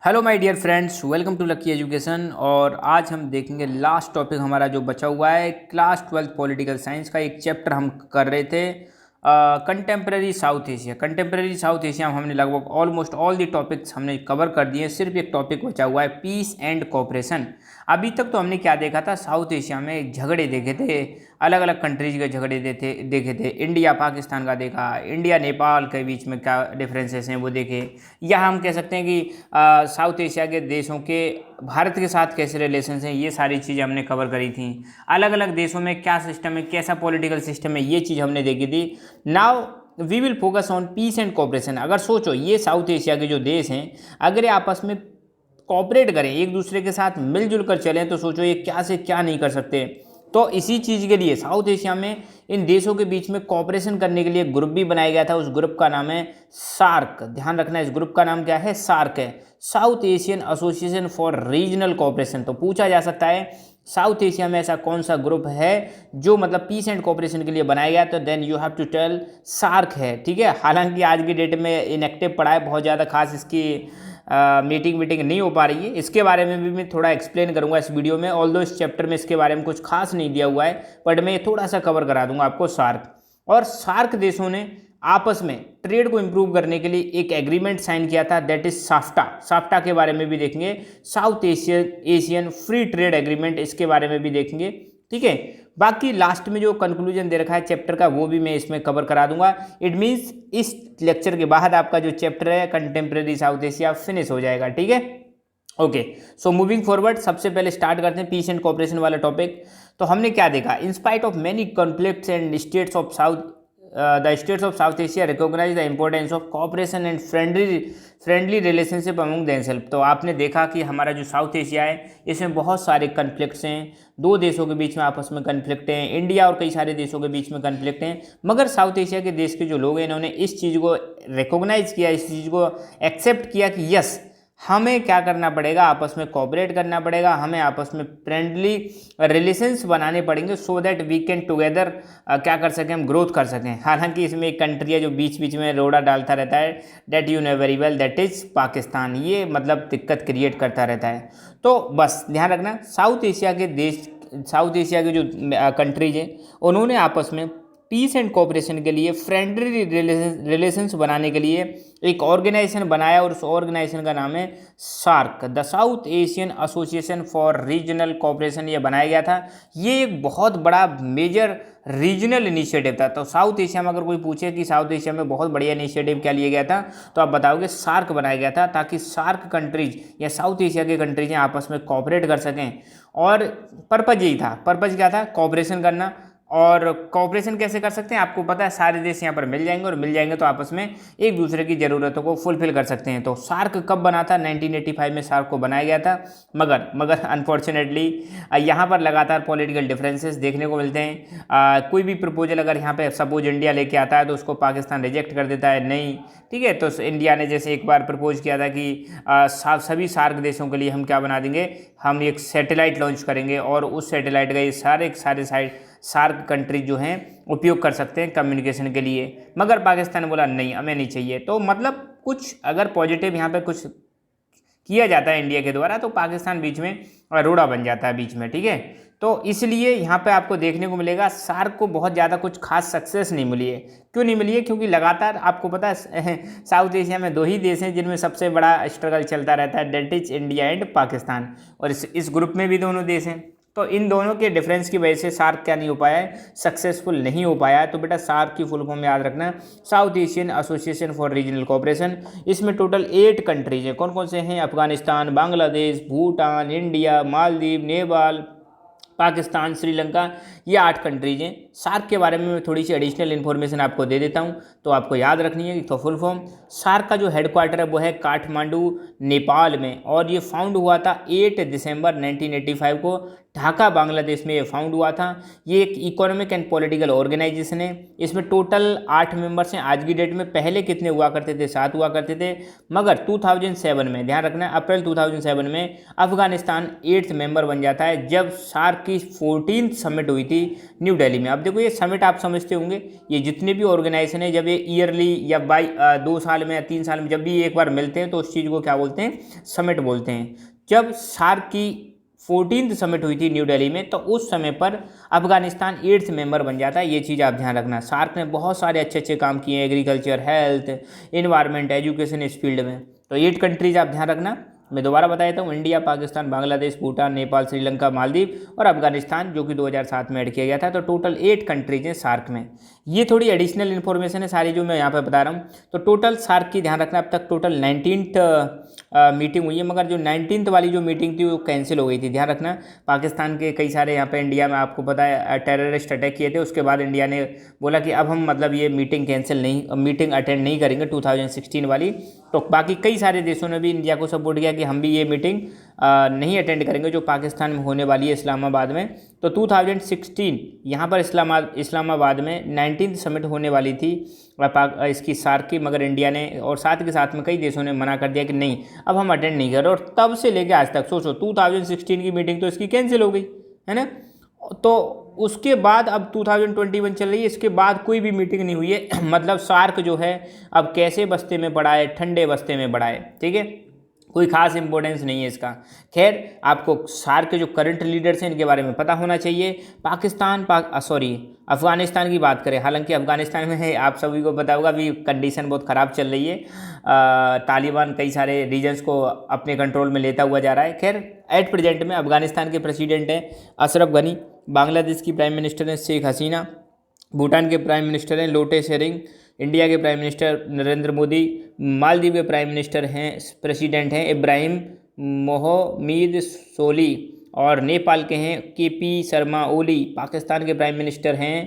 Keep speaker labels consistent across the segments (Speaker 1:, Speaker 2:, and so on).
Speaker 1: Hello my dear friends, welcome to Lucky Education. और आज हम देखेंगे लास्ट टॉपिक हमारा जो बचा हुआ है क्लास 12 पॉलिटिकल साइंस का एक चैप्टर हम कर रहे थे contemporary south Asia. Contemporary south Asia में हमने लगभग ऑलमोस्ट ऑल दी टॉपिक्स हमने कवर कर दिए। सिर्फ एक टॉपिक बचा हुआ है पीस एंड कोऑपरेशन। अभी तक तो हमने क्या देखा था, साउथ एशिया में झगड़े देखे थे, अलग अलग कंट्रीज के झगड़े देखे थे। इंडिया पाकिस्तान का देखा, इंडिया नेपाल के बीच में क्या डिफरेंसेस हैं वो देखे। या हम कह सकते हैं कि साउथ एशिया के देशों के भारत के साथ कैसे रिलेशंस हैं, ये सारी चीज़ें हमने कवर करी थी। अलग अलग देशों में क्या सिस्टम है, कैसा पॉलिटिकल सिस्टम है, ये चीज़ हमने देखी थी। Now we will focus on peace and cooperation. अगर सोचो ये साउथ एशिया के जो देश हैं, अगर ये आपस में कोऑपरेट करें, एक दूसरे के साथ मिलजुल कर चलें, तो सोचो ये क्या से क्या नहीं कर सकते। तो इसी चीज़ के लिए साउथ एशिया में इन देशों के बीच में कोऑपरेशन करने के लिए ग्रुप भी बनाया गया था। उस ग्रुप का नाम है सार्क। ध्यान रखना, इस ग्रुप का नाम क्या है, सार्क है, south Asian Association for Regional cooperation. तो पूछा जा सकता है साउथ एशिया में ऐसा कौन सा ग्रुप है जो मतलब पीस एंड कोऑपरेशन के लिए बनाया गया, तो then you have to tell SAARC है। ठीक है, हालांकि आज की डेट में इनएक्टिव पड़ा है, बहुत ज़्यादा खास इसकी मीटिंग नहीं हो पा रही है। इसके बारे में भी मैं थोड़ा एक्सप्लेन करूंगा इस वीडियो में, ऑल्दो इस चैप्टर में इसके बारे में कुछ खास नहीं दिया हुआ है, बट मैं थोड़ा सा कवर करा दूंगा आपको। सार्क और सार्क देशों ने आपस में ट्रेड को इम्प्रूव करने के लिए एक एग्रीमेंट साइन किया था, दैट इज साफ्टा। साफ्टा के बारे में भी देखेंगे, south Asian free trade agreement, इसके बारे में भी देखेंगे। ठीक है, बाकी लास्ट में जो कंक्लूजन दे रखा है चैप्टर का वो भी मैं इसमें कवर करा दूंगा। इट मीन्स इस लेक्चर के बाद आपका जो चैप्टर है कंटेम्प्रेरी साउथ एशिया फिनिश हो जाएगा। ठीक है, ओके। सो मूविंग फॉरवर्ड, सबसे पहले स्टार्ट करते हैं पीस एंड कोऑपरेशन वाला टॉपिक। तो हमने क्या देखा, in spite of many conflicts and states of the states of South Asia recognize the importance of cooperation and friendly relationship among themselves। तो आपने देखा कि हमारा जो साउथ एशिया है इसमें बहुत सारे कन्फ्लिक्ट्स हैं, दो देशों के बीच में आपस में कन्फ्लिक्ट हैं, इंडिया और कई सारे देशों के बीच में कन्फ्लिक्ट हैं। मगर साउथ एशिया के देश के जो लोग हैं इन्होंने इस चीज़ को रिकॉग्नाइज किया, इस चीज़ को एक्सेप्ट किया कि यस, हमें क्या करना पड़ेगा, आपस में कोऑपरेट करना पड़ेगा, हमें आपस में फ्रेंडली रिलेशंस बनाने पड़ेंगे, so that we can together क्या कर सकें, हम ग्रोथ कर सकें। हालांकि इसमें एक कंट्री है जो बीच बीच में रोड़ा डालता रहता है, that you know very well, that is Pakistan. ये मतलब दिक्कत क्रिएट करता रहता है। तो बस ध्यान रखना, साउथ एशिया के देश, साउथ एशिया के जो कंट्रीज हैं उन्होंने आपस में पीस एंड कोऑपरेशन के लिए, फ्रेंडली रिलेशंस बनाने के लिए एक ऑर्गेनाइजेशन बनाया और उस ऑर्गेनाइजेशन का नाम है SAARC, the South Asian Association for Regional Cooperation. ये बनाया गया था। ये एक बहुत बड़ा मेजर रीजनल इनिशिएटिव था। तो साउथ एशिया में अगर कोई पूछे कि साउथ एशिया में बहुत बढ़िया इनिशिएटिव क्या लिया गया था, तो आप बताओगे सार्क बनाया गया था, ताकि सार्क कंट्रीज या साउथ एशिया के कंट्रीज आपस में कोऑपरेट कर सकें। और पर्पज़ यही था, पर्पज़ क्या था, कोऑपरेशन करना। और कोऑपरेशन कैसे कर सकते हैं, आपको पता है, सारे देश यहाँ पर मिल जाएंगे और मिल जाएंगे तो आपस में एक दूसरे की ज़रूरतों को फुलफिल कर सकते हैं। तो सार्क कब बना था, 1985 में सार्क को बनाया गया था। मगर अनफॉर्चुनेटली यहाँ पर लगातार पॉलिटिकल डिफरेंसेस देखने को मिलते हैं। कोई भी प्रपोजल अगर यहाँ पे सपोज इंडिया लेके आता है तो उसको पाकिस्तान रिजेक्ट कर देता है, नहीं। ठीक है, तो इंडिया ने जैसे एक बार प्रपोज किया था कि सभी सार्क देशों के लिए हम क्या बना देंगे, हम एक सैटेलाइट लॉन्च करेंगे और उस सैटेलाइट का ये सारे सार्क कंट्री जो हैं उपयोग कर सकते हैं कम्युनिकेशन के लिए। मगर पाकिस्तान ने बोला नहीं, हमें नहीं चाहिए। तो मतलब कुछ अगर पॉजिटिव यहाँ पे कुछ किया जाता है इंडिया के द्वारा, तो पाकिस्तान बीच में रोड़ा बन जाता है बीच में। ठीक है, तो इसलिए यहाँ पे आपको देखने को मिलेगा सार्क को बहुत ज़्यादा कुछ खास सक्सेस नहीं मिली है। क्यों नहीं मिली है, क्योंकि लगातार आपको पता है साउथ एशिया में दो ही देश हैं जिनमें सबसे बड़ा स्ट्रगल चलता रहता है, that is India and Pakistan. और इस ग्रुप में भी दोनों देश हैं। तो इन दोनों के डिफरेंस की वजह से सार्क क्या नहीं हो पाया है, सक्सेसफुल नहीं हो पाया है। तो बेटा सार्क की फुल फॉर्म याद रखना, south Asian Association for Regional cooperation. इसमें टोटल 8 कंट्रीज हैं। कौन कौन से हैं, अफगानिस्तान, बांग्लादेश, भूटान, इंडिया, मालदीव, नेपाल, पाकिस्तान, श्रीलंका, ये 8 कंट्रीज हैं। सार्क के बारे में मैं थोड़ी सी एडिशनल इन्फॉर्मेशन आपको दे देता हूँ, तो आपको याद रखनी है। तो फुल फॉर्म, सार्क का जो हेडक्वार्टर है वो है काठमांडू, नेपाल में, और ये फाउंड हुआ था 8 दिसंबर 1985 को ढाका, बांग्लादेश में ये फाउंड हुआ था। ये एक इकोनॉमिक एंड पॉलिटिकल ऑर्गेनाइजेशन है। इसमें टोटल 8 मेंबर्स हैं आज की डेट में। पहले कितने हुआ करते थे, 7 हुआ करते थे। मगर 2007 में, ध्यान रखना, अप्रैल 2007 में अफगानिस्तान 8th मेंबर बन जाता है, जब सार्क की 14th समिट हुई थी न्यू दिल्ली में। अब देखो ये समिट आप समझते होंगे, ये जितने भी ऑर्गेनाइजेशन है जब ये ईयरली या 2 साल में या 3 साल में जब भी एक बार मिलते हैं तो उस चीज़ को क्या बोलते हैं, समिट बोलते हैं। जब सार्क की 14th समिट हुई थी न्यू दिल्ली में, तो उस समय पर अफगानिस्तान 8th मेंबर बन जाता है। ये चीज़ आप ध्यान रखना। सार्क ने बहुत सारे अच्छे अच्छे काम किए हैं, एग्रीकल्चर, हेल्थ, इन्वायरमेंट, एजुकेशन, इस फील्ड में। तो 8 कंट्रीज आप ध्यान रखना। मैं दोबारा बता देता हूँ, इंडिया, पाकिस्तान, बांग्लादेश, भूटान, नेपाल, श्रीलंका, मालदीव और अफगानिस्तान, जो कि 2007 में ऐड किया गया था। तो टोटल 8 कंट्रीज हैं सार्क में। ये थोड़ी एडिशनल इन्फॉर्मेशन है सारी जो मैं यहाँ पर बता रहा हूँ। तो टोटल सार्क की ध्यान रखना, अब तक टोटल 19th मीटिंग हुई है, मगर जो 19th वाली जो मीटिंग थी वो कैंसिल हो गई थी। ध्यान रखना, पाकिस्तान के कई सारे यहाँ पे इंडिया में आपको पता है टेररिस्ट अटैक किए थे। उसके बाद इंडिया ने बोला कि अब हम मतलब ये मीटिंग कैंसिल नहीं, मीटिंग अटेंड नहीं करेंगे 2016 वाली। तो बाकी कई सारे देशों ने भी इंडिया को सपोर्ट किया कि हम भी ये मीटिंग नहीं अटेंड करेंगे जो पाकिस्तान में होने वाली है इस्लामाबाद में। तो 2016 यहाँ पर इस्लामाबाद में 19th समिट होने वाली थी इसकी सार्क की, मगर इंडिया ने और साथ के साथ में कई देशों ने मना कर दिया कि नहीं अब हम अटेंड नहीं कर रहे। और तब से लेकर आज तक सोचो 2016 की मीटिंग तो इसकी कैंसिल हो गई है ना। तो उसके बाद अब 2021 चल रही है, इसके बाद कोई भी मीटिंग नहीं हुई है। मतलब सार्क जो है अब कैसे बस्ते में पड़ा है, ठंडे बस्ते में पड़ा है। ठीक है, कोई खास इंपॉर्टेंस नहीं है इसका। खैर, आपको सार्क के जो करंट लीडर्स हैं इनके बारे में पता होना चाहिए। अफगानिस्तान की बात करें, हालांकि अफगानिस्तान में है आप सभी को पता होगा अभी कंडीशन बहुत ख़राब चल रही है। तालिबान कई सारे रीजन्स को अपने कंट्रोल में लेता हुआ जा रहा है। खैर, एट प्रेजेंट में अफगानिस्तान के प्रेसिडेंट हैं अशरफ गनी, बांग्लादेश की प्राइम मिनिस्टर हैं शेख हसीना, भूटान के प्राइम मिनिस्टर हैं लोटे शेरिंग, इंडिया के प्राइम मिनिस्टर नरेंद्र मोदी, मालदीव के प्राइम मिनिस्टर हैं प्रेसिडेंट हैं इब्राहिम मोहम्मद सोली और नेपाल के हैं केपी शर्मा ओली, पाकिस्तान के प्राइम मिनिस्टर हैं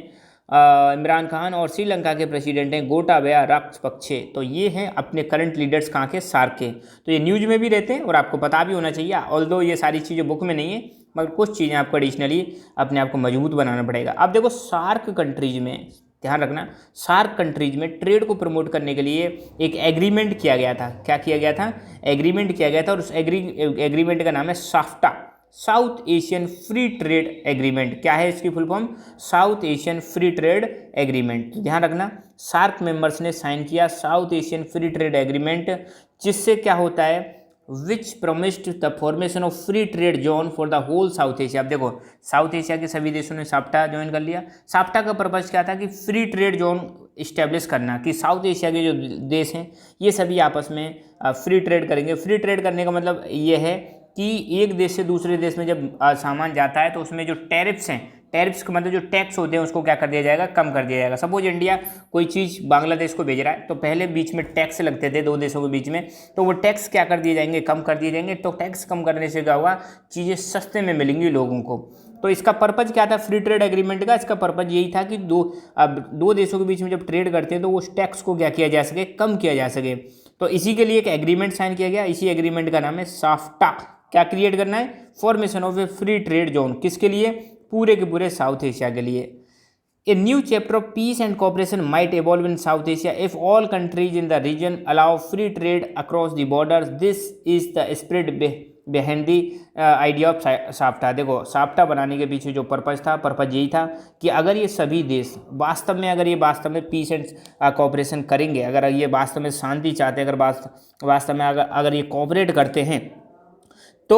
Speaker 1: इमरान खान और श्रीलंका के प्रेसिडेंट हैं गोटाबया राजपक्षे। तो ये हैं अपने करंट लीडर्स कहाँ के, सार्क के। तो ये न्यूज़ में भी रहते हैं और आपको पता भी होना चाहिए, ऑल्दो ये सारी चीज़ें बुक में नहीं है, मगर कुछ चीज़ें आपको एडिशनली अपने आप को मजबूत बनाना पड़ेगा। अब देखो सार्क कंट्रीज में ध्यान रखना, सार्क कंट्रीज में ट्रेड को प्रमोट करने के लिए एक एग्रीमेंट किया गया था। क्या किया गया था? एग्रीमेंट किया गया था, और उस एग्रीमेंट का नाम है SAFTA, South Asian free trade agreement. क्या है इसकी full form? South Asian free trade agreement. तो ध्यान रखना, सार्क मेंबर्स ने साइन किया South Asian free trade agreement, जिससे क्या होता है, which promised the formation of free trade zone for the whole South Asia. अब देखो साउथ एशिया के सभी देशों ने साफ्टा ज्वाइन कर लिया। साफ्टा का पर्पज़ क्या था कि फ्री ट्रेड जोन इस्टेब्लिश करना, कि साउथ एशिया के जो देश हैं ये सभी आपस में फ्री ट्रेड करेंगे। फ्री ट्रेड करने का मतलब ये है कि एक देश से दूसरे देश में जब सामान जाता है तो उसमें जो टैरिफ्स हैं, टैरिफ्स का मतलब जो टैक्स होते हैं उसको क्या कर दिया जाएगा, कम कर दिया जाएगा। सपोज इंडिया कोई चीज़ बांग्लादेश को भेज रहा है तो पहले बीच में टैक्स लगते थे दो देशों के बीच में, तो वो टैक्स क्या कर दिए जाएंगे, कम कर दिए जाएंगे। तो टैक्स कम करने से क्या होगा, चीज़ें सस्ते में मिलेंगी लोगों को। तो इसका पर्पज़ क्या था फ्री ट्रेड एग्रीमेंट का? इसका पर्पज़ यही था कि दो देशों के बीच में जब ट्रेड करते हैं तो उस टैक्स को क्या किया जा सके, कम किया जा सके। तो इसी के लिए एक एग्रीमेंट साइन किया गया। इसी एग्रीमेंट का नाम है साफ्टा। क्या क्रिएट करना है? Formation of a free trade zone. किसके लिए? पूरे के पूरे साउथ एशिया के लिए। A new chapter of peace and cooperation might evolve in South Asia if all countries in the region allow free trade across the borders. This is the spirit behind the idea of SAFTA. देखो साफ्टा बनाने के पीछे जो purpose था, purpose यही था कि अगर ये सभी देश वास्तव में पीस एंड कोऑपरेशन करेंगे, अगर ये वास्तव में शांति चाहते हैं, अगर वास्तव में अगर ये कोऑपरेट करते हैं तो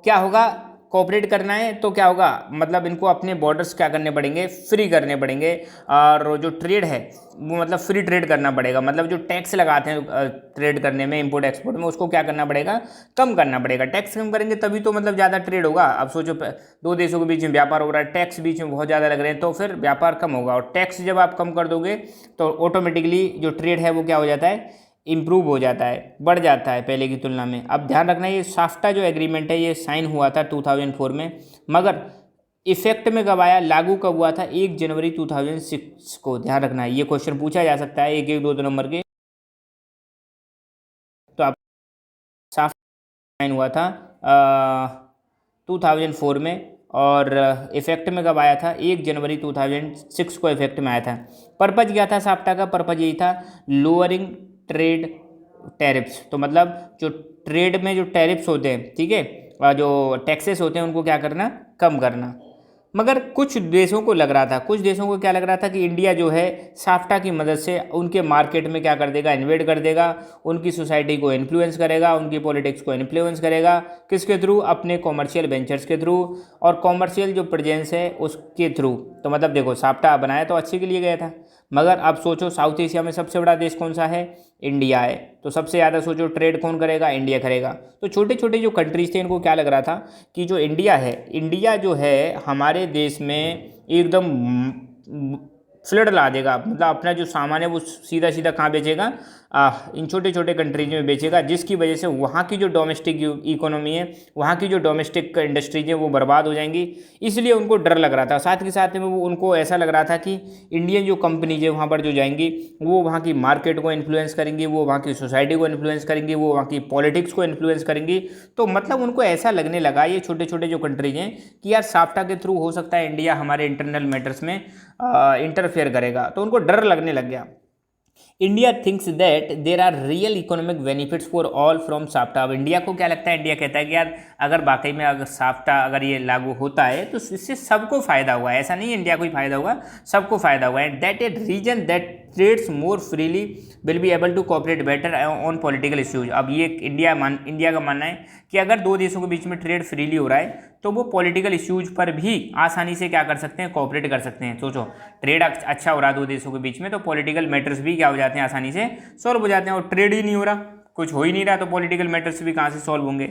Speaker 1: क्या होगा, कोऑपरेट करना है तो क्या होगा, मतलब इनको अपने बॉर्डर्स क्या करने पड़ेंगे, फ्री करने पड़ेंगे। और जो ट्रेड है वो मतलब फ्री ट्रेड करना पड़ेगा, मतलब जो टैक्स लगाते हैं ट्रेड करने में, इंपोर्ट एक्सपोर्ट में, उसको क्या करना पड़ेगा, कम करना पड़ेगा। टैक्स कम करेंगे तभी तो मतलब ज़्यादा ट्रेड होगा। अब सोचो दो देशों के बीच में व्यापार हो रहा है, टैक्स बीच में बहुत ज़्यादा लग रहे हैं, तो फिर व्यापार कम होगा। और टैक्स जब आप कम कर दोगे तो ऑटोमेटिकली जो ट्रेड है वो क्या हो जाता है, इम्प्रूव हो जाता है, बढ़ जाता है पहले की तुलना में। अब ध्यान रखना, ये साफ्टा जो एग्रीमेंट है ये साइन हुआ था 2004 में, मगर इफेक्ट में कब आया, लागू कब हुआ था, 1 जनवरी 2006 को। ध्यान रखना है, ये क्वेश्चन पूछा जा सकता है 1 1 2 नंबर के। तो आप साफ्टा साइन हुआ था 2004 में, और इफेक्ट में कब आया था, 1 जनवरी 2006 को इफेक्ट में आया था। पर्पज़ क्या था साफ्टा का? पर्पज़ यही था लोअरिंग ट्रेड टैरिफ्स। तो मतलब जो ट्रेड में जो टैरिफ्स होते हैं, ठीक है, जो टैक्सेस होते हैं उनको क्या करना, कम करना। मगर कुछ देशों को लग रहा था, कुछ देशों को क्या लग रहा था कि इंडिया जो है साफ्टा की मदद से उनके मार्केट में क्या कर देगा, इन्वेड कर देगा, उनकी सोसाइटी को इन्फ्लुएंस करेगा, उनकी पॉलिटिक्स को इन्फ्लुएंस करेगा, किसके थ्रू, अपने कॉमर्शियल वेंचर्स के थ्रू और कॉमर्शियल जो प्रेजेंस है उसके थ्रू। तो मतलब देखो साफ्टा बनाया तो अच्छे के लिए गया था, मगर अब सोचो साउथ एशिया में सबसे बड़ा देश कौन सा है, इंडिया है। तो सबसे ज़्यादा सोचो ट्रेड कौन करेगा, इंडिया करेगा। तो छोटे छोटे जो कंट्रीज थे इनको क्या लग रहा था कि जो इंडिया है, इंडिया जो है हमारे देश में एकदम फ्लड ला देगा, मतलब अपना जो सामान है वो सीधा सीधा कहाँ बेचेगा, इन छोटे छोटे कंट्रीज में बेचेगा, जिसकी वजह से वहाँ की जो डोमेस्टिक इकोनॉमी है, वहाँ की जो डोमेस्टिक इंडस्ट्रीज है वो बर्बाद हो जाएंगी। इसलिए उनको डर लग रहा था। साथ के साथ में वो उनको ऐसा लग रहा था कि इंडियन जो कंपनीज है वहाँ पर जो जाएंगी वो वहाँ की मार्केट को इन्फ्लुएंस करेंगी, वो वहाँ की सोसाइटी को इन्फ्लुएंस करेंगी, वो वहाँ की पॉलिटिक्स को इन्फ्लुएंस करेंगी। तो मतलब उनको ऐसा लगने लगा, ये छोटे छोटे जो कंट्रीज हैं, कि यार साफ्टा के थ्रू हो सकता है इंडिया हमारे इंटरनल मैटर्स में इंटरफेयर करेगा। तो उनको डर लगने लग गया। India thinks that there are real economic benefits for all from SAFTA. अब इंडिया को क्या लगता है, इंडिया कहता है कि यार अगर वाकई में अगर साफ्टा अगर ये लागू होता है तो इससे सबको फायदा हुआ है, ऐसा नहीं है इंडिया को ही फायदा होगा, सबको फायदा हुआ है। That a region that trades more freely will be able to cooperate better on political issues. अब ये इंडिया का मानना है कि अगर दो देशों के बीच में ट्रेड फ्रीली हो रहा है तो वो पॉलिटिकल इश्यूज पर भी आसानी से क्या कर सकते हैं, कोऑपरेट कर सकते हैं। सोचो ट्रेड अच्छा हो रहा है दो देशों के बीच में तो पॉलिटिकल मैटर्स भी क्या हो जाते हैं, आसानी से सॉल्व हो जाते हैं। और ट्रेड ही नहीं हो रहा, कुछ हो ही नहीं रहा, तो पॉलिटिकल मैटर्स भी कहाँ से सॉल्व होंगे।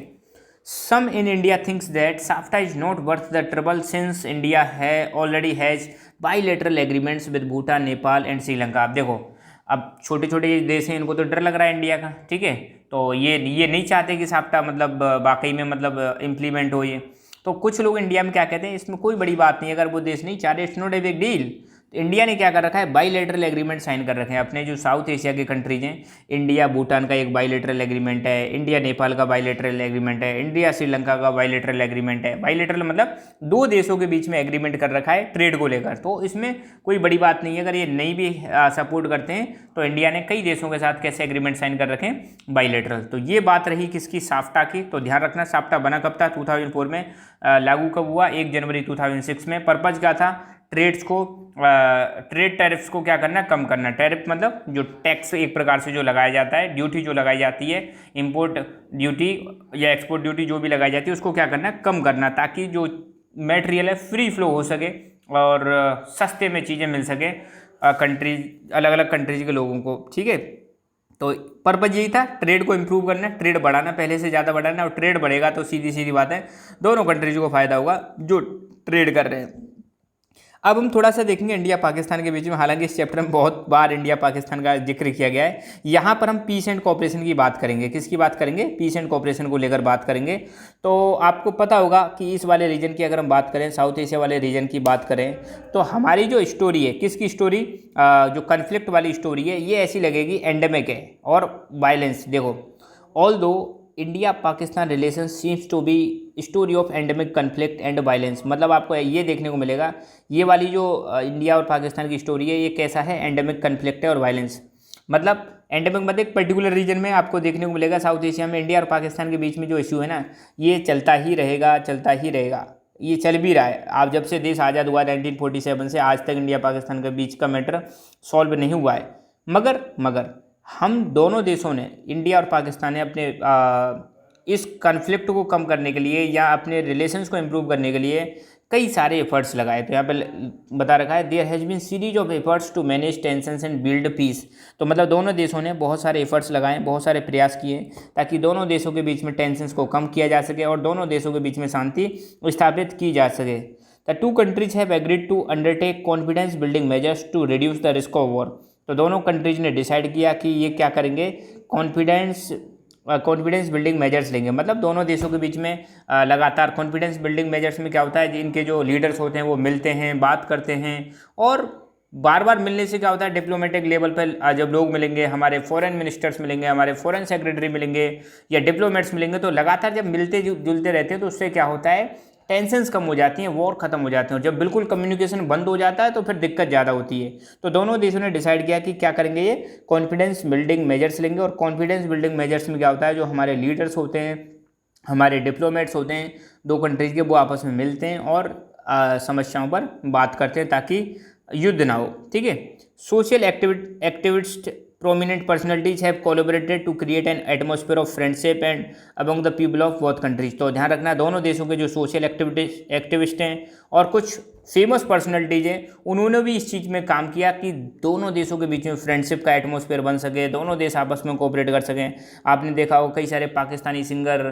Speaker 1: Some in India thinks that SAFTA is not worth the trouble since India है already has bilateral agreements with Bhutan, Nepal and Sri Lanka. अब देखो अब छोटे छोटे देश हैं, इनको तो डर लग रहा है इंडिया का, ठीक है, तो ये नहीं चाहते कि साफ्टा मतलब वाकई में मतलब इम्प्लीमेंट हो ये। तो कुछ लोग इंडिया में क्या कहते हैं, इसमें कोई बड़ी बात नहीं, अगर वो देश नहीं चाह रहे, it's not a big deal. तो इंडिया ने क्या कर रखा है, बाईलेटरल एग्रीमेंट साइन कर रखे हैं। अपने जो साउथ एशिया के कंट्रीज हैं, इंडिया भूटान का एक बाईलेटरल एग्रीमेंट है, इंडिया नेपाल का बाईलेटरल एग्रीमेंट है, इंडिया श्रीलंका का बाईलेटरल एग्रीमेंट है। बाईलेटरल मतलब दो देशों के बीच में एग्रीमेंट कर रखा है ट्रेड को लेकर। तो इसमें कोई बड़ी बात नहीं है, अगर ये नहीं भी सपोर्ट करते हैं तो इंडिया ने कई देशों के साथ कैसे एग्रीमेंट साइन कर रखे हैं, बाईलेटरल। तो ये बात रही किसकी, साफ्टा की। तो ध्यान रखना साफ्टा बना कब था, 2004 में, लागू कब हुआ, 1 जनवरी 2006 में। पर्पज क्या था, ट्रेड टैरिफ्स को क्या करना, कम करना। टैरिफ मतलब जो टैक्स एक प्रकार से जो लगाया जाता है, ड्यूटी जो लगाई जाती है, इंपोर्ट ड्यूटी या एक्सपोर्ट ड्यूटी जो भी लगाई जाती है उसको क्या करना, कम करना, ताकि जो मटेरियल है फ्री फ्लो हो सके और सस्ते में चीज़ें मिल सके कंट्रीज, अलग अलग कंट्रीज के लोगों को, ठीक है। तो पर्पज यही था, ट्रेड को इम्प्रूव करना, ट्रेड बढ़ाना, पहले से ज़्यादा बढ़ाना। और ट्रेड बढ़ेगा तो सीधी सीधी बात है दोनों कंट्रीज को फायदा होगा जो ट्रेड कर रहे हैं। अब हम थोड़ा सा देखेंगे इंडिया पाकिस्तान के बीच में। हालांकि इस चैप्टर में बहुत बार इंडिया पाकिस्तान का जिक्र किया गया है, यहाँ पर हम पीस एंड कोऑपरेशन की बात करेंगे। किसकी बात करेंगे, पीस एंड कोऑपरेशन को लेकर बात करेंगे। तो आपको पता होगा कि इस वाले रीजन की अगर हम बात करें, साउथ एशिया वाले रीजन की बात करें, तो हमारी जो स्टोरी है, किसकी स्टोरी, जो कन्फ्लिक्ट वाली स्टोरी है, ये ऐसी लगेगी एंडेमिक है और वायलेंस। देखो although India Pakistan relation seems to be story of endemic conflict and violence. मतलब आपको ये देखने को मिलेगा, ये वाली जो इंडिया और पाकिस्तान की स्टोरी है, ये कैसा है, एंडेमिक कन्फ्लिक्ट है और वायलेंस। मतलब एंडेमिक मतलब एक पर्टिकुलर रीजन में आपको देखने को मिलेगा, साउथ एशिया में इंडिया और पाकिस्तान के बीच में जो इशू है ना, ये चलता ही रहेगा, चलता ही रहेगा, ये चल भी रहा है। आप जब से देश आज़ाद हुआ 1947 से आज तक इंडिया पाकिस्तान के बीच का मैटर सॉल्व नहीं हुआ है। मगर हम दोनों देशों ने, इंडिया और पाकिस्तान ने, अपने इस कन्फ्लिक्ट को कम करने के लिए या अपने रिलेशंस को इम्प्रूव करने के लिए कई सारे एफर्ट्स लगाए। तो यहाँ पे बता रखा है, there has been series of efforts to manage tensions and build peace. तो मतलब दोनों देशों ने बहुत सारे एफर्ट्स लगाए, बहुत सारे प्रयास किए ताकि दोनों देशों के बीच में टेंशंस को कम किया जा सके और दोनों देशों के बीच में शांति स्थापित की जा सके। The two countries have agreed to undertake confidence building measures to reduce the risk of war. तो दोनों कंट्रीज ने डिसाइड किया कि ये क्या करेंगे, कॉन्फिडेंस बिल्डिंग मेजर्स लेंगे। मतलब दोनों देशों के बीच में लगातार कॉन्फिडेंस बिल्डिंग मेजर्स में क्या होता है, इनके जो लीडर्स होते हैं वो मिलते हैं, बात करते हैं, और बार बार मिलने से क्या होता है, डिप्लोमेटिक लेवल पर जब लोग मिलेंगे, हमारे फॉरेन मिनिस्टर्स मिलेंगे, हमारे फॉरेन सेक्रेटरी मिलेंगे या डिप्लोमेट्स मिलेंगे, तो लगातार जब मिलते जुलते रहते हैं तो उससे क्या होता है, टेंशन्स कम हो जाती हैं, वॉर खत्म हो जाते हैं। जब बिल्कुल कम्युनिकेशन बंद हो जाता है तो फिर दिक्कत ज़्यादा होती है। तो दोनों देशों ने डिसाइड किया कि क्या करेंगे, ये कॉन्फिडेंस बिल्डिंग मेजर्स लेंगे। और कॉन्फिडेंस बिल्डिंग मेजर्स में क्या होता है, जो हमारे लीडर्स होते हैं, हमारे डिप्लोमेट्स होते हैं दो कंट्रीज़ के, वो आपस में मिलते हैं और समस्याओं पर बात करते हैं ताकि युद्ध ना हो। ठीक है। Social activist prominent personalities have collaborated to create an atmosphere of friendship and among the people of both countries। तो ध्यान रखना दोनों देशों के जो सोशल एक्टिविस्ट हैं और कुछ फेमस पर्सनैलिटीज़ हैं उन्होंने भी इस चीज़ में काम किया कि दोनों देशों के बीच में फ्रेंडशिप का एटमॉस्फेयर बन सके, दोनों देश आपस में कोऑपरेट कर सकें। आपने देखा हो कई सारे पाकिस्तानी सिंगर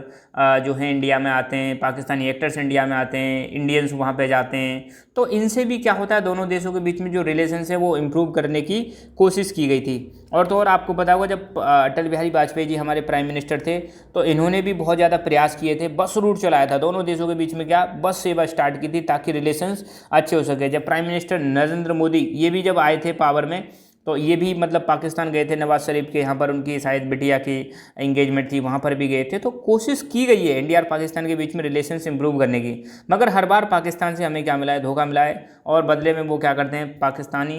Speaker 1: जो हैं इंडिया में आते हैं, पाकिस्तानी एक्टर्स इंडिया में आते हैं, इंडियंस वहाँ पे जाते हैं, तो इनसे भी क्या होता है दोनों देशों के बीच में जो रिलेशंस है वो इम्प्रूव करने की कोशिश की गई थी। और तो और आपको पता होगा जब अटल बिहारी वाजपेयी जी हमारे प्राइम मिनिस्टर थे तो इन्होंने भी बहुत ज़्यादा प्रयास किए थे, बस रूट चलाया था दोनों देशों के बीच में, क्या बस सेवा स्टार्ट की थी ताकि रिलेशंस अच्छे हो सके। जब प्राइम मिनिस्टर नरेंद्र मोदी ये भी जब आए थे पावर में तो ये भी मतलब पाकिस्तान गए थे, नवाज शरीफ के यहाँ पर उनकी शायद बिटिया की एंगेजमेंट थी, वहाँ पर भी गए थे। तो कोशिश की गई है इंडिया और पाकिस्तान के बीच में रिलेशंस इंप्रूव करने की, मगर हर बार पाकिस्तान से हमें क्या मिला है, धोखा मिला है और बदले में वो क्या करते हैं, पाकिस्तानी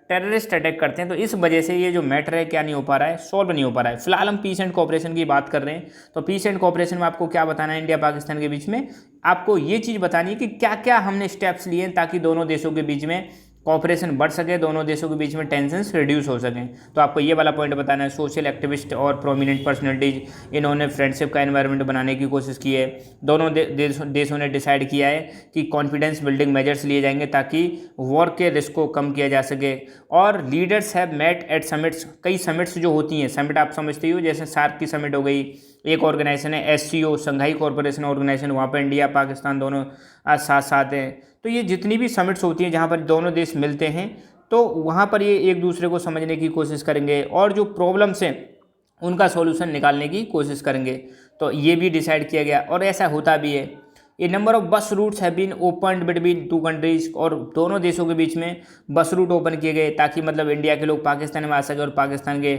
Speaker 1: टेररिस्ट अटैक करते हैं। तो इस वजह से ये जो मैटर है क्या नहीं हो पा रहा है, सॉल्व नहीं हो पा रहा है। फिलहाल हम पीस एंड कोऑपरेशन की बात कर रहे हैं, तो पीस एंड कोऑपरेशन में आपको क्या बताना है, इंडिया पाकिस्तान के बीच में आपको ये चीज़ बतानी है कि क्या क्या हमने स्टेप्स लिए हैं ताकि दोनों देशों के बीच में कोऑपरेशन बढ़ सके, दोनों देशों के बीच में टेंशन्स रिड्यूस हो सकें। तो आपको ये वाला पॉइंट बताना है। सोशल एक्टिविस्ट और प्रोमिनेंट पर्सनैलिटीज इन्होंने फ्रेंडशिप का एनवायरनमेंट बनाने की कोशिश की है। दोनों देशों ने डिसाइड किया है कि कॉन्फिडेंस बिल्डिंग मेजर्स लिए जाएंगे ताकि वॉर के रिस्क को कम किया जा सके। और leaders have met at summits, कई समिट्स जो होती हैं, समिट आप समझते हो जैसे सार्क की समिट हो गई, एक ऑर्गेनाइजेशन है SCO संघाई कॉरपोरेशन ऑर्गेनाइजेशन, वहाँ पर इंडिया पाकिस्तान दोनों साथ साथ हैं। तो ये जितनी भी समिट्स होती हैं जहाँ पर दोनों देश मिलते हैं तो वहाँ पर ये एक दूसरे को समझने की कोशिश करेंगे और जो प्रॉब्लम्स हैं उनका सॉल्यूशन निकालने की कोशिश करेंगे। तो ये भी डिसाइड किया गया और ऐसा होता भी है। A number of bus routes have been opened between two countries, और दोनों देशों के बीच में बस रूट ओपन किए गए ताकि मतलब इंडिया के लोग पाकिस्तान में आ सकें और पाकिस्तान के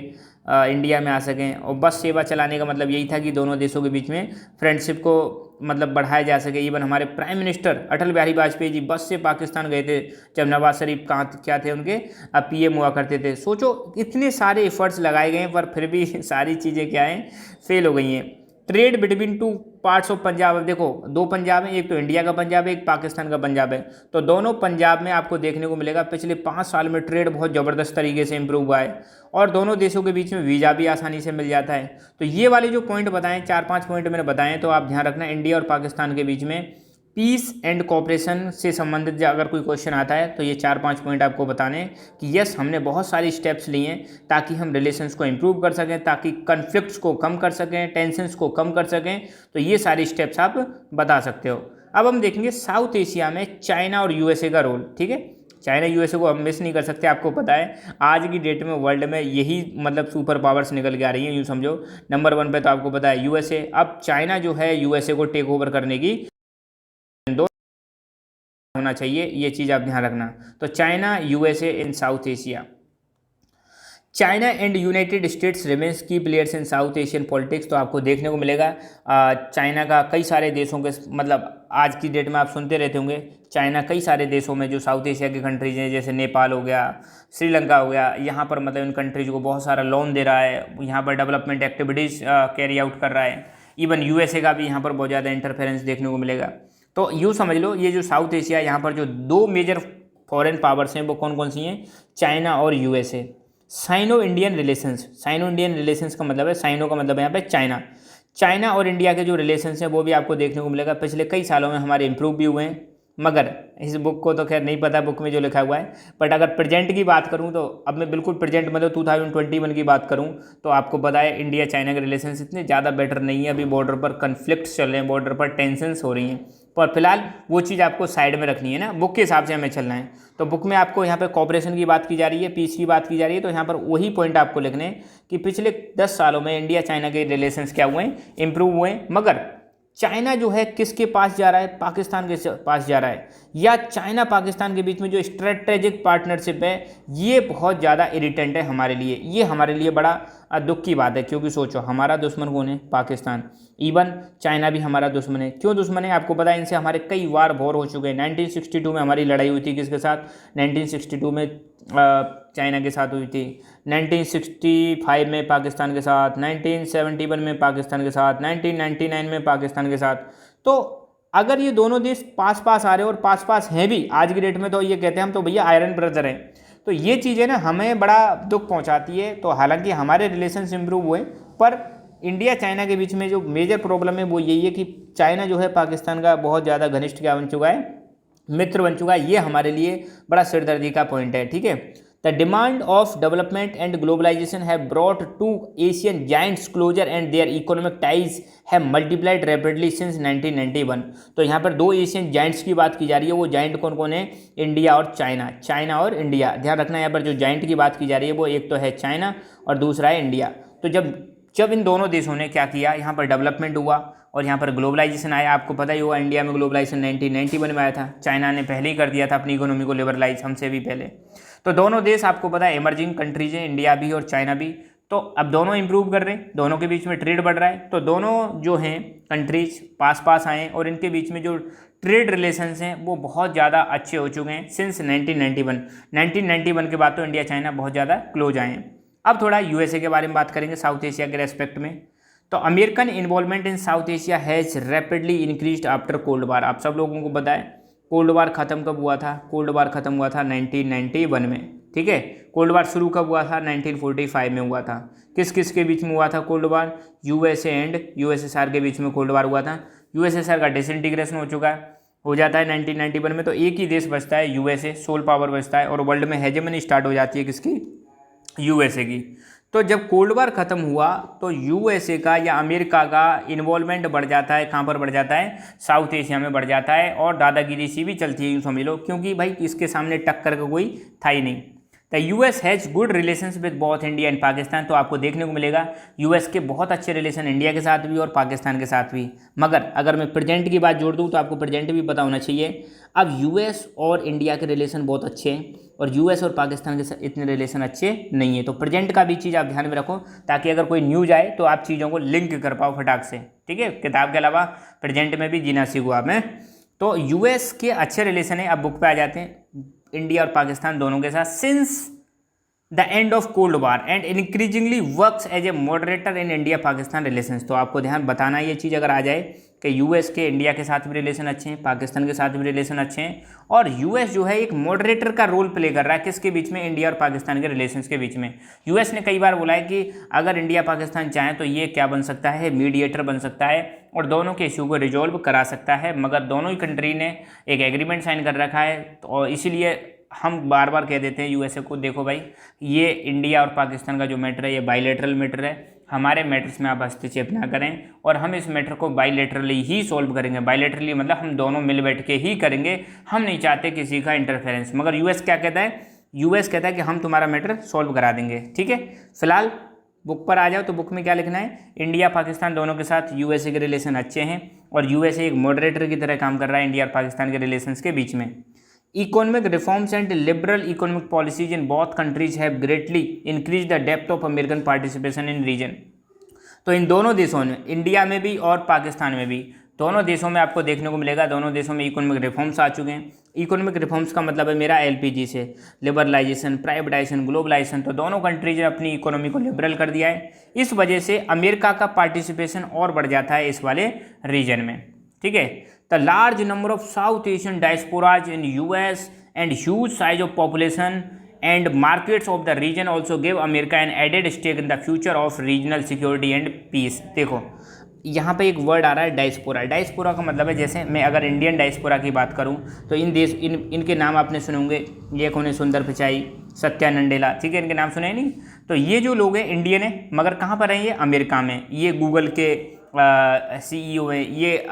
Speaker 1: इंडिया में आ सकें। और बस सेवा चलाने का मतलब यही था कि दोनों देशों के बीच में फ्रेंडशिप को मतलब बढ़ाया जा सके। इवन हमारे प्राइम मिनिस्टर अटल बिहारी वाजपेयी जी बस से पाकिस्तान गए थे जब नवाज शरीफ कहाँ क्या थे उनके PM हुआ करते थे। सोचो इतने सारे एफर्ट्स लगाए गए हैं पर फिर भी सारी चीज़ें क्या हैं, फेल हो गई हैं। Trade between two parts of Punjab, अब देखो दो पंजाब हैं, एक तो इंडिया का पंजाब है, एक पाकिस्तान का पंजाब है। तो दोनों पंजाब में आपको देखने को मिलेगा पिछले 5 साल में ट्रेड बहुत ज़बरदस्त तरीके से इंप्रूव हुआ है और दोनों देशों के बीच में वीज़ा भी आसानी से मिल जाता है। तो ये वाले जो पॉइंट बताएं, 4-5 पॉइंट मैंने बताएं, तो आप ध्यान रखना इंडिया और पाकिस्तान के बीच में पीस एंड कोऑपरेशन से संबंधित अगर कोई क्वेश्चन आता है तो ये 4-5 पॉइंट आपको बताने कि यस हमने बहुत सारी स्टेप्स लिए हैं ताकि हम रिलेशंस को इम्प्रूव कर सकें, ताकि कन्फ्लिक्ट्स को कम कर सकें, टेंशन्स को कम कर सकें। तो ये सारी स्टेप्स आप बता सकते हो। अब हम देखेंगे साउथ एशिया में चाइना और USA का रोल। ठीक है, चाइना USA को हम मिस नहीं कर सकते। आपको पता है आज की डेट में वर्ल्ड में यही मतलब सुपर पावर्स निकल के आ रही हैं, यूँ समझो। नंबर 1 पे तो आपको पता है USA। अब चाइना जो है USA को टेक ओवर करने की होना चाहिए, ये चीज़ आप ध्यान रखना। तो China USA in South Asia. China and United States remains key players in South Asian politics. तो आपको देखने को मिलेगा चाइना का कई सारे देशों के मतलब आज की डेट में आप सुनते रहते होंगे चाइना कई सारे देशों में जो साउथ एशिया की कंट्रीज हैं जैसे नेपाल हो गया, श्रीलंका हो गया, यहाँ पर मतलब इन कंट्रीज को बहुत सारा लोन दे रहा है, यहाँ पर डेवलपमेंट एक्टिविटीज़ कैरी आउट कर रहा है। इवन USA का भी यहाँ पर बहुत ज़्यादा इंटरफेरेंस देखने को मिलेगा। तो यूँ समझ लो ये जो साउथ एशिया यहाँ पर जो 2 मेजर फॉरेन पावर्स हैं वो कौन कौन सी हैं, चाइना और USA। Sino Indian relations, Sino Indian relations का मतलब है, साइनो का मतलब है यहाँ पे चाइना। चाइना और इंडिया के जो रिलेशंस हैं वो भी आपको देखने को मिलेगा पिछले कई सालों में हमारे इंप्रूव भी हुए हैं। मगर इस बुक को तो खैर नहीं पता बुक में जो लिखा हुआ है, बट अगर प्रेजेंट की बात करूं तो अब मैं बिल्कुल प्रेजेंट मतलब 2021 की बात करूं तो आपको पता है इंडिया चाइना के रिलेशंस इतने ज़्यादा बेटर नहीं है। अभी बॉर्डर पर कन्फ्लिक्ट्स चल रहे हैं, बॉर्डर पर टेंशन्स हो रही हैं, पर फिलहाल वो चीज़ आपको साइड में रखनी है ना, बुक के हिसाब से हमें चलना है। तो बुक में आपको यहाँ पे कोऑपरेशन की बात की जा रही है, पीस की बात की जा रही है, तो यहाँ पर वही पॉइंट आपको लिखने हैं कि पिछले 10 सालों में इंडिया चाइना के रिलेशंस क्या हुए हैं, इंप्रूव हुए हैं। मगर चाइना जो है किसके पास जा रहा है, पाकिस्तान के पास जा रहा है, या चाइना पाकिस्तान के बीच में जो स्ट्रेटेजिक पार्टनरशिप है ये बहुत ज़्यादा इरिटेंट है हमारे लिए। ये हमारे लिए बड़ा दुख की बात है, क्योंकि सोचो हमारा दुश्मन कौन है, पाकिस्तान। इवन चाइना भी हमारा दुश्मन है। क्यों दुश्मन है, आपको पता है इनसे हमारे कई वार वॉर हो चुके हैं। 1962 में हमारी लड़ाई हुई थी किसके साथ, 1962 में चाइना के साथ हुई थी, 1965 में पाकिस्तान के साथ, 1971 में पाकिस्तान के साथ, 1999 में पाकिस्तान के साथ। तो अगर ये दोनों देश पास पास आ रहे हैं और पास पास हैं भी आज की डेट में, तो ये कहते हैं हम तो भैया आयरन ब्रदर हैं। तो ये चीज़ें ना हमें बड़ा दुख पहुंचाती है। तो हालांकि हमारे रिलेशंस इंप्रूव हुए, पर इंडिया चाइना के बीच में जो मेजर प्रॉब्लम है वो यही है कि चाइना जो है पाकिस्तान का बहुत ज़्यादा घनिष्ठ क्या बन चुका है, मित्र बन चुका है। ये हमारे लिए बड़ा सिरदर्दी का पॉइंट है, ठीक है। The demand of development and globalisation have brought two Asian giants closer and their economic ties have multiplied rapidly since 1991। तो यहाँ पर दो एशियन जाइंट्स की बात की जा रही है। वो जाइंट कौन कौन है? इंडिया और चाइना, चाइना और इंडिया। ध्यान रखना यहाँ पर जो जाइंट की बात की जा रही है वो एक तो है चाइना और दूसरा है इंडिया। तो जब जब इन दोनों देशों ने क्या किया, यहाँ पर डेवलपमेंट हुआ और यहाँ पर ग्लोबलाइजेशन आया। आपको पता ही होगा इंडिया में ग्लोबलाइजेशन 1991 में आया था, चाइना ने पहले ही कर दिया था अपनी इकोनॉमी को लिबरलाइज हमसे भी पहले। तो दोनों देश आपको पता है इमर्जिंग कंट्रीज हैं, इंडिया भी और चाइना भी। तो अब दोनों इंप्रूव कर रहे हैं, दोनों के बीच में ट्रेड बढ़ रहा है। तो दोनों जो हैं कंट्रीज पास पास आए और इनके बीच में जो ट्रेड रिलेशंस हैं वो बहुत ज़्यादा अच्छे हो चुके हैं सिंस 1991 के बाद तो इंडिया चाइना बहुत ज़्यादा क्लोज आए हैं। अब थोड़ा यूएसए के बारे में बात करेंगे साउथ एशिया के रेस्पेक्ट में। तो American involvement in South Asia has rapidly increased after cold war. आप सब लोगों को पता है कोल्ड वार ख़त्म कब हुआ था? कोल्ड वार ख़त्म हुआ था 1991 में, ठीक है। कोल्ड वार शुरू कब हुआ था? 1945 में हुआ था। किस किस के बीच में हुआ था cold war? USA and USSR के बीच में कोल्ड वार हुआ था। यूएसएसआर का डिसइंटीग्रेशन हो जाता है 1991 में। तो एक ही देश बचता है यूएसए, सोल पावर बचता है और वर्ल्ड में हेजेमनी स्टार्ट हो जाती है किसकी? यूएसए की। तो जब कोल्ड वार ख़त्म हुआ तो यूएसए का या अमेरिका का इन्वॉल्वमेंट बढ़ जाता है। कहाँ पर बढ़ जाता है? साउथ एशिया में बढ़ जाता है। और दादागिरी सी भी चलती है यूँ समझ लो, क्योंकि भाई इसके सामने टक्कर का कोई था ही नहीं। The US has good relations with both India and Pakistan. तो आपको देखने को मिलेगा यूएस के बहुत अच्छे रिलेशन इंडिया के साथ भी और पाकिस्तान के साथ भी। मगर अगर मैं प्रेजेंट की बात जोड़ दूँ तो आपको प्रेजेंट भी पता होना चाहिए। अब यूएस और इंडिया के रिलेशन बहुत अच्छे हैं और यूएस और पाकिस्तान के साथ इतने रिलेशन अच्छे नहीं है। तो प्रेजेंट का भी चीज़ आप ध्यान में रखो ताकि अगर कोई न्यूज आए तो आप चीज़ों को लिंक कर पाओ फटाक से, ठीक है। किताब के अलावा प्रेजेंट में भी जीना सीखो आप में। तो यूएस के अच्छे रिलेशन है। अब बुक पे आ जाते हैं इंडिया और पाकिस्तान दोनों के साथ since the end of cold war and increasingly works as a moderator in India Pakistan relations. तो आपको ध्यान बताना ये चीज़ अगर आ जाए कि यूएस के इंडिया के साथ भी रिलेशन अच्छे हैं, पाकिस्तान के साथ भी रिलेशन अच्छे हैं और यूएस जो है एक मॉडरेटर का रोल प्ले कर रहा है किसके बीच में? इंडिया और पाकिस्तान के रिलेशंस के बीच में। यूएस ने कई बार बोला है कि अगर इंडिया पाकिस्तान चाहें तो ये क्या बन सकता है? मीडिएटर बन सकता है और दोनों के इशू को रिजॉल्व करा सकता है। मगर दोनों ही कंट्री ने एक एग्रीमेंट साइन कर रखा है और इसीलिए हम बार बार कह देते हैं यूएसए को, देखो भाई ये इंडिया और पाकिस्तान का जो मैटर है ये बाइलेटरल मैटर है, हमारे मैटर्स में आप हस्तक्षेप ना करें और हम इस मैटर को बाइलेटरली ही सॉल्व करेंगे। बाइलेटरली मतलब हम दोनों मिल बैठ के ही करेंगे, हम नहीं चाहते किसी का इंटरफेरेंस। मगर यूएस क्या कहता है? यूएस कहता है कि हम तुम्हारा मैटर सॉल्व करा देंगे, ठीक है। फिलहाल बुक पर आ जाओ तो बुक में क्या लिखना है? इंडिया पाकिस्तान दोनों के साथ यूएसए के रिलेशन अच्छे हैं और यूएसए एक मॉडरेटर की तरह काम कर रहा है इंडिया और पाकिस्तान के रिलेशंस के बीच में। Economic reforms and liberal economic policies in both countries have greatly increased the depth of American participation in region। तो इन दोनों देशों में, इंडिया में भी और पाकिस्तान में भी, दोनों देशों में आपको देखने को मिलेगा दोनों देशों में इकोनॉमिक रिफॉर्म्स आ चुके हैं। इकोनॉमिक रिफॉर्म्स का मतलब है मेरा एलपीजी से लिबरलाइजेशन, प्राइवेटाइजेशन, ग्लोबलाइजेशन। तो दोनों कंट्रीज ने अपनी इकोनॉमी को लिबरल कर दिया है। इस वजह से अमेरिका का पार्टिसिपेशन और बढ़ जाता है इस वाले रीजन में, ठीक है। The large number of South Asian diasporas in US and huge size of population and markets of the region also gave America an added stake in the future of regional security and peace। देखो यहाँ पे एक word आ रहा है diaspora. Diaspora का मतलब है जैसे मैं अगर इंडियन डायस्पोरा की बात करूँ तो इनके नाम आपने सुने होंगे। ये कौन है? सुंदर पिचाई, सत्या नंडेला, ठीक है, इनके नाम सुने नहीं। तो ये जो लोग हैं इंडियन है मगर कहाँ पर हैं? ये अमेरिका में। ये गूगल के CEO हैं, ये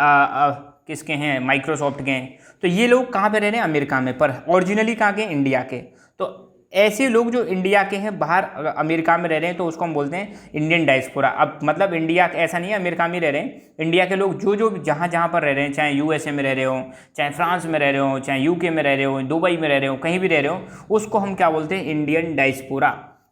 Speaker 1: किसके हैं? माइक्रोसॉफ्ट के हैं। तो ये लोग कहाँ पे रह रहे हैं? अमेरिका में, पर ओरिजिनली कहाँ के? इंडिया के। तो ऐसे लोग जो इंडिया के हैं बाहर अमेरिका में रह रहे हैं तो उसको हम बोलते हैं इंडियन डायस्पोरा। अब मतलब इंडिया ऐसा नहीं है अमेरिका में रह रहे हैं, इंडिया के लोग जो जो जहाँ जहाँ पर रह रहे हैं, चाहे यूएसए में रह रहे हो, चाहे फ्रांस में रह रहे हो, चाहे यूके में रह रहे हो, दुबई में रह रहे हो, कहीं भी रह रहे हो, उसको हम क्या बोलते हैं? Indian diaspora.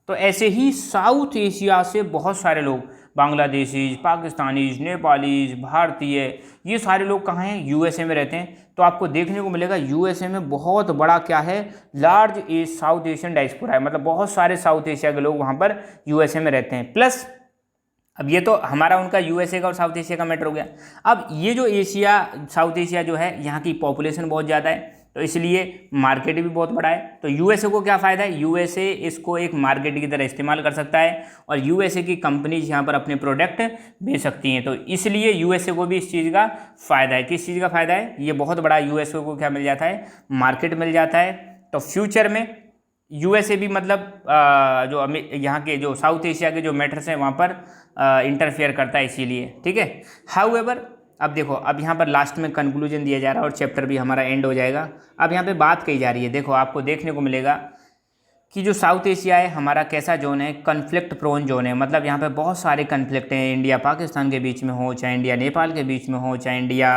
Speaker 1: तो ऐसे ही साउथ एशिया से बहुत सारे लोग, बांग्लादेशीज, पाकिस्तानीज, नेपालीज, भारतीय, ये सारे लोग कहाँ हैं? यूएसए में रहते हैं। तो आपको देखने को मिलेगा यूएसए में बहुत बड़ा क्या है? लार्ज साउथ एशियन डायस्पोरा है। मतलब बहुत सारे साउथ एशिया के लोग वहाँ पर यूएसए में रहते हैं। प्लस अब ये तो हमारा उनका यूएसए का और साउथ एशिया का मैटर हो गया। अब ये जो एशिया साउथ एशिया जो है, यहाँ की पॉपुलेशन बहुत ज़्यादा है, तो इसलिए मार्केट भी बहुत बड़ा है। तो यूएसए को क्या फ़ायदा है, यूएसए इसको एक मार्केट की तरह इस्तेमाल कर सकता है और यूएसए की कंपनीज यहाँ पर अपने प्रोडक्ट बेच सकती हैं। तो इसलिए यूएसए को भी इस चीज़ का फ़ायदा है। किस चीज़ का फ़ायदा है, ये बहुत बड़ा यूएसए को क्या मिल जाता है, मार्केट मिल जाता है। तो फ्यूचर में यूएसए भी मतलब जो यहाँ के जो साउथ एशिया के जो मैटर्स हैं वहाँ पर इंटरफेयर करता है, इसीलिए। ठीक है। हाउएवर अब देखो, अब यहाँ पर लास्ट में कंक्लूजन दिया जा रहा है और चैप्टर भी हमारा एंड हो जाएगा। अब यहाँ पे बात कही जा रही है, देखो आपको देखने को मिलेगा कि जो साउथ एशिया है हमारा कैसा जोन है, कन्फ्लिक्ट प्रोन जोन है। मतलब यहाँ पे बहुत सारे कन्फ्लिक्ट हैं, इंडिया पाकिस्तान के बीच में हो, चाहे इंडिया नेपाल के बीच में हो, चाहे इंडिया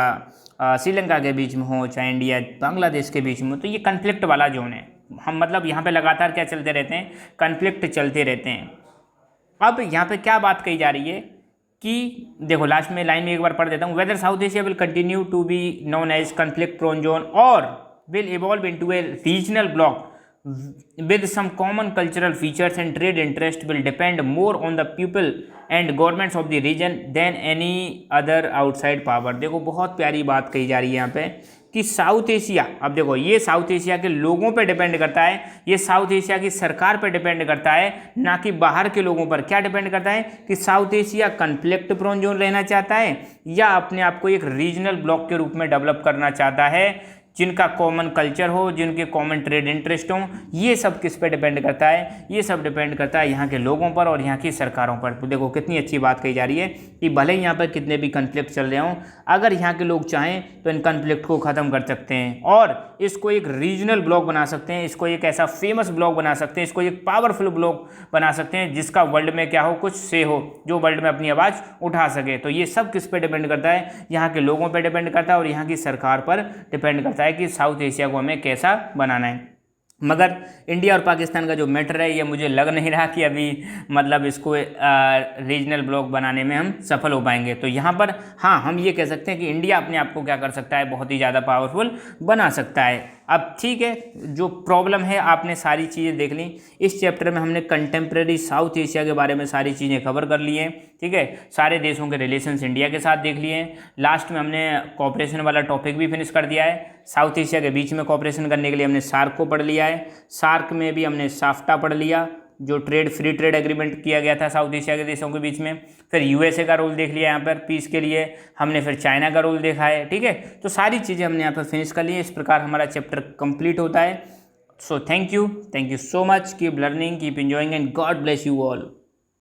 Speaker 1: श्रीलंका के बीच में हो, चाहे इंडिया बांग्लादेश के बीच में हो। तो ये कन्फ्लिक्ट वाला जोन है। हम मतलब यहाँ पे लगातार क्या चलते रहते हैं, कन्फ्लिक्ट चलते रहते हैं। अब यहाँ पे क्या बात कही जा रही है कि देखो लास्ट में लाइन में एक बार पढ़ देता हूँ, whether South Asia will continue to be known as conflict prone zone और will evolve into a regional bloc with some common cultural features and trade interest will depend more on the people and governments of the region than any other outside power। देखो बहुत प्यारी बात कही जा रही है यहाँ पे कि साउथ एशिया, अब देखो ये साउथ एशिया के लोगों पे डिपेंड करता है, ये साउथ एशिया की सरकार पे डिपेंड करता है, ना कि बाहर के लोगों पर। क्या डिपेंड करता है कि South Asia conflict prone zone रहना चाहता है या अपने आप को एक रीजनल ब्लॉक के रूप में डेवलप करना चाहता है, जिनका कॉमन कल्चर हो, जिनके कॉमन ट्रेड इंटरेस्ट हों। ये सब किस पे डिपेंड करता है, ये सब डिपेंड करता है यहाँ के लोगों पर और यहाँ की सरकारों पर। तो देखो कितनी अच्छी बात कही जा रही है कि भले ही यहाँ पर कितने भी कन्फ्लिक्ट चल रहे हों, अगर यहाँ के लोग चाहें तो इन कन्फ्लिक्ट को ख़त्म कर सकते हैं और इसको एक रीजनल ब्लॉक बना सकते हैं, इसको एक ऐसा फेमस ब्लॉक बना सकते हैं, इसको एक पावरफुल ब्लॉक बना सकते हैं जिसका वर्ल्ड में क्या हो, कुछ से हो, जो वर्ल्ड में अपनी आवाज़ उठा सके। तो ये सब किस पे डिपेंड करता है, यहाँ के लोगों पर डिपेंड करता है और यहाँ की सरकार पर डिपेंड करता है कि साउथ एशिया को हमें कैसा बनाना है। मगर इंडिया और पाकिस्तान का जो मैटर है, ये मुझे लग नहीं रहा कि अभी मतलब इसको रीजनल ब्लॉक बनाने में हम सफल हो पाएंगे। तो यहाँ पर हाँ, हम ये कह सकते हैं कि इंडिया अपने आप को क्या कर सकता है, बहुत ही ज़्यादा पावरफुल बना सकता है। अब ठीक है, जो प्रॉब्लम है आपने सारी चीज़ें देख ली। इस चैप्टर में हमने कंटेम्प्रेरी साउथ एशिया के बारे में सारी चीज़ें कवर कर ली हैं। ठीक है, सारे देशों के रिलेशंस इंडिया के साथ देख लिए हैं। लास्ट में हमने कोऑपरेशन वाला टॉपिक भी फिनिश कर दिया है। साउथ एशिया के बीच में कोऑपरेशन करने के लिए हमने सार्क को पढ़ लिया है। सार्क में भी हमने साफ्टा पढ़ लिया, जो फ्री ट्रेड एग्रीमेंट किया गया था साउथ एशिया के देशों के बीच में। फिर यूएसए का रोल देख लिया यहाँ पर पीस के लिए हमने, फिर चाइना का रोल देखा है। ठीक है, तो सारी चीज़ें हमने यहाँ पर फिनिश कर ली है। इस प्रकार हमारा चैप्टर कंप्लीट होता है। So thank you so much, keep learning, keep enjoying and God bless you all.